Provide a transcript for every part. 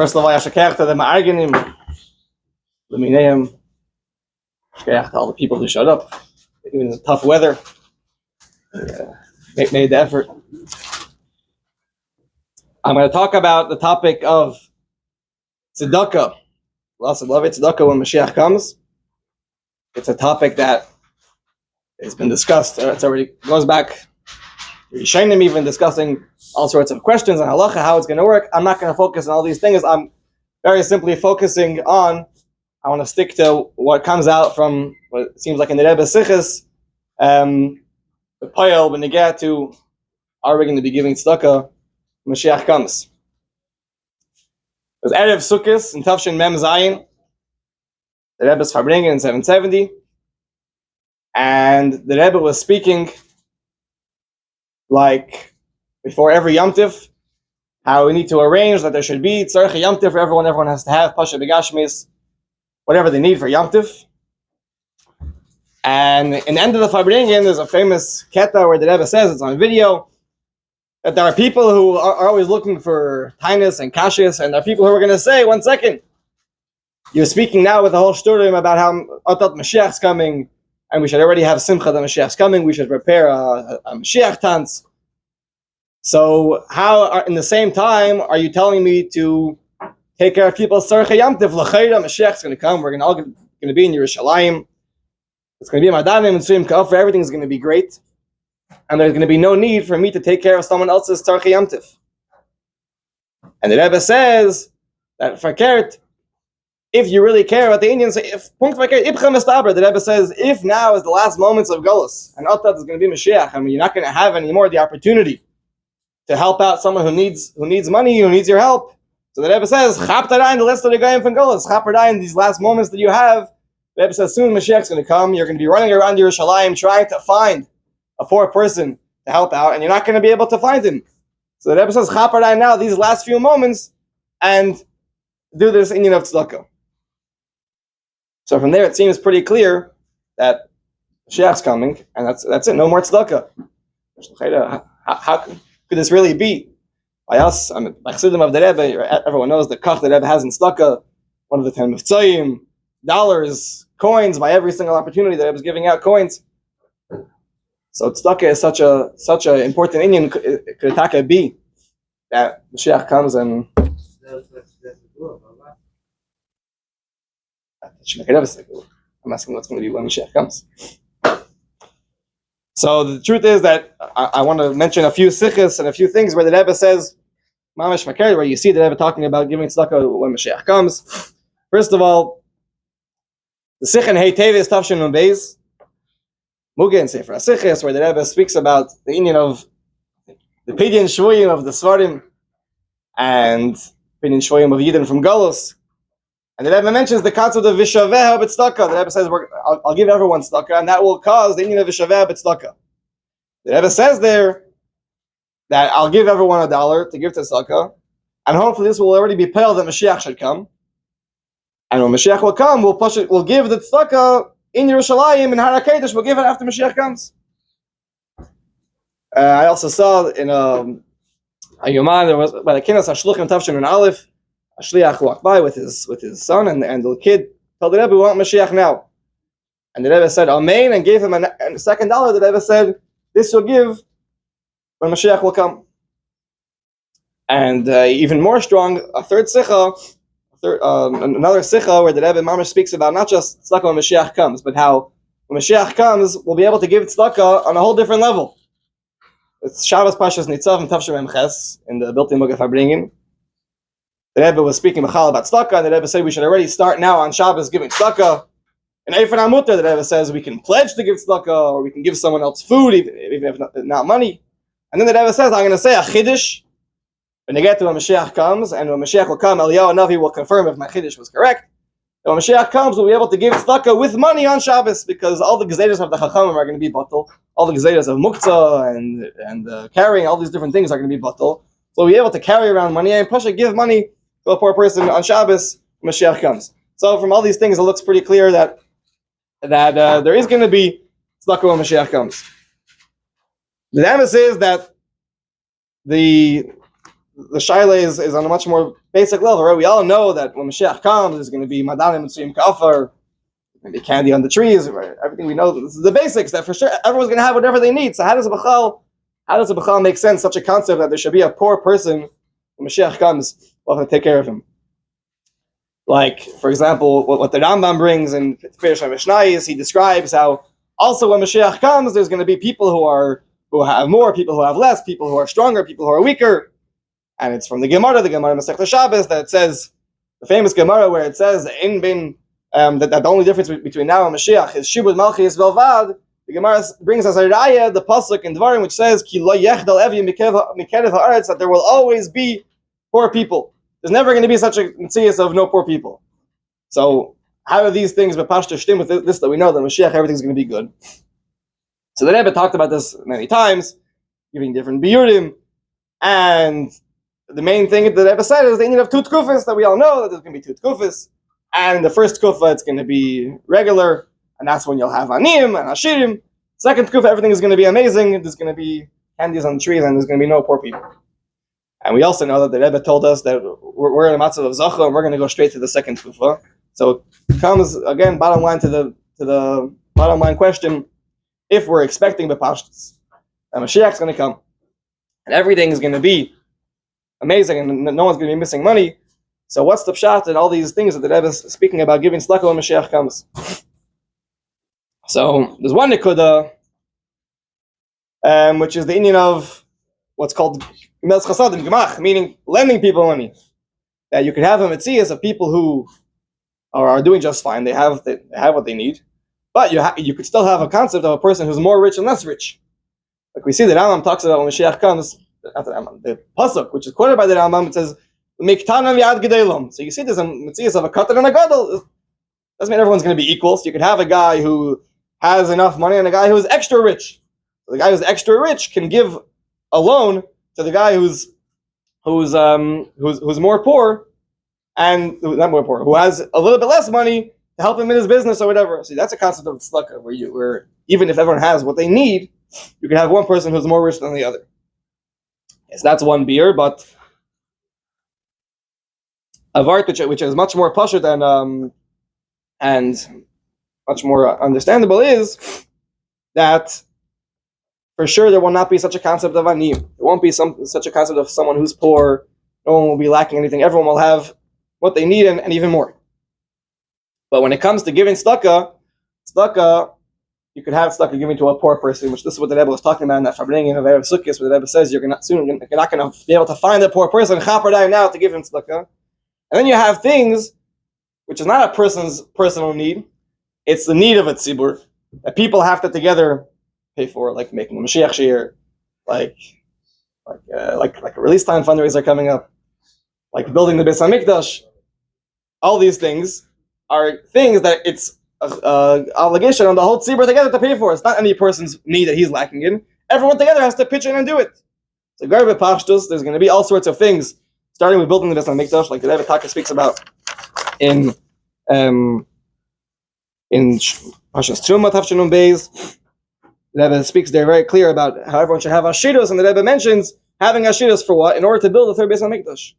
First of all, Yashakech to the Ma'arganim, the Mineim, Yashakech to all the people who showed up, even in the tough weather, made the effort. I'm going to talk about the topic of Tzedakah. Lots of love it, Tzedakah when Moshiach comes. It's a topic that has been discussed. It already goes back. Rishonim even discussing all sorts of questions on halacha, how it's going to work. I'm not going to focus on all these things. I'm very simply focusing on, I want to stick to what comes out from what it seems like in the Rebbe Sichos, the Payel, when they get to, are we going to be giving tzedakah when Mashiach comes? It was Erev Sukkos in Tavshin Mem Zayin, the Rebbe's Farbringen in 770, and the Rebbe was speaking like before every Yom Tif, how we need to arrange that there should be Tzedakah Yom Tif for everyone. Everyone has to have Pasha B'Gashmis, whatever they need for Yom Tif. And in the end of the Farbringen, there's a famous keta where the Rebbe says, it's on video, that there are people who are always looking for tainus and kashis, and there are people who are going to say, 1 second, you're speaking now with the whole shturim about how Otat Mashiach's coming, and we should already have simcha that Mashiach's coming, we should prepare a Mashiach tanz. So how, in the same time, are you telling me to take care of people's tzarechei Yom Tov? L'chayra, Mashiach's going to come, we're all going to be in Yerushalayim, it's going to be Madanim and Suyim Ka'afar, everything's going to be great, and there's going to be no need for me to take care of someone else's tzarechei Yom Tov. And the Rebbe says that fakert, if you really care about the Indians, if the Rebbe says, if now is the last moments of Golus, and Otat is going to be Mashiach, I mean, you're not going to have anymore the opportunity to help out someone who needs money, who needs your help. So the Rebbe says, Chaptarayin, the list of the Goyim from Golus, Chaptarayin, these last moments that you have, the Rebbe says, soon Mashiach's going to come, you're going to be running around Yerushalayim trying to find a poor person to help out, and you're not going to be able to find him. So the Rebbe says, Chaptarayin now, these last few moments, and do this inyan of tzedakah. So from there, it seems pretty clear that Mashiach's coming, and that's it. No more tzedakah. How could this really be? By us, by Chassidim of the Rebbe, everyone knows the kach the Rebbe has in tzedakah, one of the 10 mivtzoyim, dollars, coins, by every single opportunity that Rebbe is giving out coins. So tzedakah is such a important inyan. Could tzedakah be that Mashiach comes and I'm asking what's going to be when Mashiach comes. So the truth is that I want to mention a few sichos and a few things where the Rebbe says, Mamash Makari, where you see the Rebbe talking about giving tzedakah when Mashiach comes. First of all, the Sich and Hey Tevis Tavshin Nun Beis, Mugen Sefer HaSichos, where the Rebbe speaks about the inyan of the Pidyon Shvuyim of the Svarim and Pidyon Shvuyim of Yidden from Golos. And the Rebbe mentions the concept of Vishaveha b'tzedakah. The Rebbe says, I'll give everyone tzedakah, and that will cause the inyan of Vishaveha b'tzedakah. The Rebbe says there that I'll give everyone $1 to give to tzedakah, and hopefully this will already be pale that Mashiach should come. And when Mashiach will come, we'll give the tzedakah in Yerushalayim, in Har HaKodesh, we'll give it after Mashiach comes. I also saw in a Yoman, there was by the Kinas HaShluchim Tavshin and Aleph, a shliach walked by with his son, and the kid told the Rebbe, we want Mashiach now. And the Rebbe said, Amen, and gave him a second $1. The Rebbe said, this you'll give when Mashiach will come. And even more strong, a third sicha, another sicha where the Rebbe Mamash speaks about not just tzedakah when Mashiach comes, but how when Mashiach comes, we'll be able to give tzedakah on a whole different level. It's Shabbos Pashas Nitzav and Tavshin Mem Ches in the built-in Mugaf Farbringen. The Rebbe was speaking B'chal about tzedakah, and the Rebbe said we should already start now on Shabbos giving tzedakah. And Eifan HaMutar, the Rebbe says we can pledge to give tzedakah, or we can give someone else food, even if not money. And then the Rebbe says, I'm going to say a chiddush when they get to when Mashiach comes, and when Mashiach will come, Eliyahu Navi will confirm if my chiddush was correct. And when Mashiach comes, we'll be able to give tzedakah with money on Shabbos, because all the gezedas of the Chachamim are going to be batal. All the gezedas of muktzah and carrying, all these different things are going to be batal. So we'll be able to carry around money and push give money to a poor person on Shabbos when Mashiach comes. So from all these things, it looks pretty clear that there is going to be tzedakah when Mashiach comes. The emphasis is that the shaila is on a much more basic level, right? We all know that when Mashiach comes, there's going to be Madanim and Suyim Kafar, maybe candy on the trees, right? Everything we know. This is the basics that for sure everyone's going to have whatever they need. So how does a Bechal make sense? Such a concept that there should be a poor person when Mashiach comes, we'll have to take care of him. Like, for example, what the Rambam brings in Pirush HaMishnayos, he describes how also when Mashiach comes, there's going to be people who have more, people who have less, people who are stronger, people who are weaker. And it's from the Gemara Masechta Shabbos, that it says, the famous Gemara where it says that the only difference between now and Mashiach is Shibud Malchus Velvad. The Gemara brings as a raya the pasuk in Dvarim which says Ki lo yechdal evi mikerev haaretz, that there will always be poor people. There's never going to be such a mitzvah of no poor people. So how do these things bepashta shtim with this that we know that Mashiach everything's going to be good? So the Rebbe talked about this many times, giving different biurim, and the main thing that the Rebbe said is the Indian of two tkufas, that we all know that there's going to be two tkufas, and the first tkufa it's going to be regular, and that's when you'll have anim and ashirim. Second tkufa, everything is going to be amazing. There's going to be candies on the trees, and there's going to be no poor people. And we also know that the Rebbe told us that we're in a matzav of zacha, and we're going to go straight to the second tkufa. So it comes again, bottom line to the bottom line question: if we're expecting bepashtus, and Mashiach's going to come, and everything is going to be amazing, and no one's going to be missing money. So what's the pshat and all these things that the Rebbe is speaking about giving tzedakah when Mashiach comes? So there's one nekuda, which is the Indian of what's called Melz Chasadim Gemach, meaning lending people money. That you could have a mitzias of people who are doing just fine. They have what they need, but you could still have a concept of a person who's more rich and less rich. Like we see the Rambam talks about when Mashiach comes. The pasuk, which is quoted by the Rambam, it says Miktanam Yad Gedolim. So you see there's a mitzias of a katan and a gadol. Doesn't mean everyone's going to be equal. So you could have a guy who has enough money and a guy who is extra rich. So the guy who's extra rich can give a loan to the guy who's more poor, and not more poor, who has a little bit less money to help him in his business or whatever. See, that's a concept of tzedakah, where even if everyone has what they need, you can have one person who's more rich than the other. Yes, that's one beer, but a vart which is much more pashut and much more understandable is that for sure there will not be such a concept of anim. There won't be such a concept of someone who's poor. No one will be lacking anything. Everyone will have what they need and even more. But when it comes to giving tzedakah, you could have tzedakah given to a poor person, which this is what the Rebbe was talking about in that Farbrengen of Erev Sukkos, where the Rebbe says you're not going to be able to find a poor person chapardai now to give him tzedakah. And then you have things which is not a person's personal need; it's the need of a tzibur that people have to together pay for, like making a Moshiach Shiur, like a release time fundraiser coming up, like building the Beis Hamikdash. All these things are things that it's obligation on the whole tzibur together to pay for. It's not any person's need that he's lacking in. Everyone together has to pitch in and do it. So Garbe Pashtus, there's going to be all sorts of things, starting with building the Beis Hamikdash, like the Rebbe Taka speaks about in Pashtus Truma Tavshinum Beis. The Rebbe speaks there very clear about how everyone should have ashiros, and the Rebbe mentions having ashiros for what? In order to build the third Beis Hamikdash.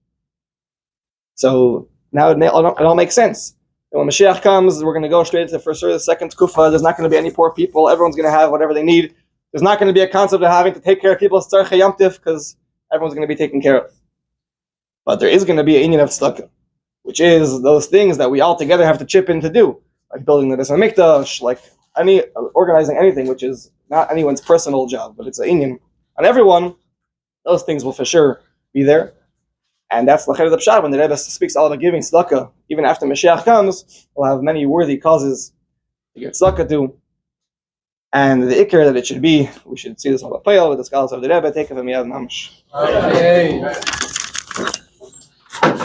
So now it all makes sense. And when Mashiach comes, we're going to go straight to the first or the second kufa. There's not going to be any poor people. Everyone's going to have whatever they need. There's not going to be a concept of having to take care of people's tzarchei yom tif, because everyone's going to be taken care of. But there is going to be an union of tzedakah, which is those things that we all together have to chip in to do, like building the Beis Hamikdash, like organizing anything, which is not anyone's personal job, but it's an union on everyone. Those things will for sure be there. And that's l'chayr the pshat when the Rebbe speaks all about giving tzedakah. Even after Mashiach comes, we'll have many worthy causes to give tzedakah to. And the ikar that it should be, we should see this on the payal with the scholars of the Rebbe, take of him yad mamash.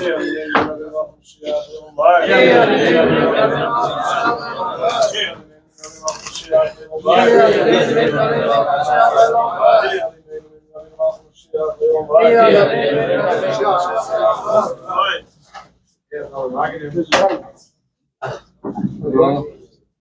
Yeah,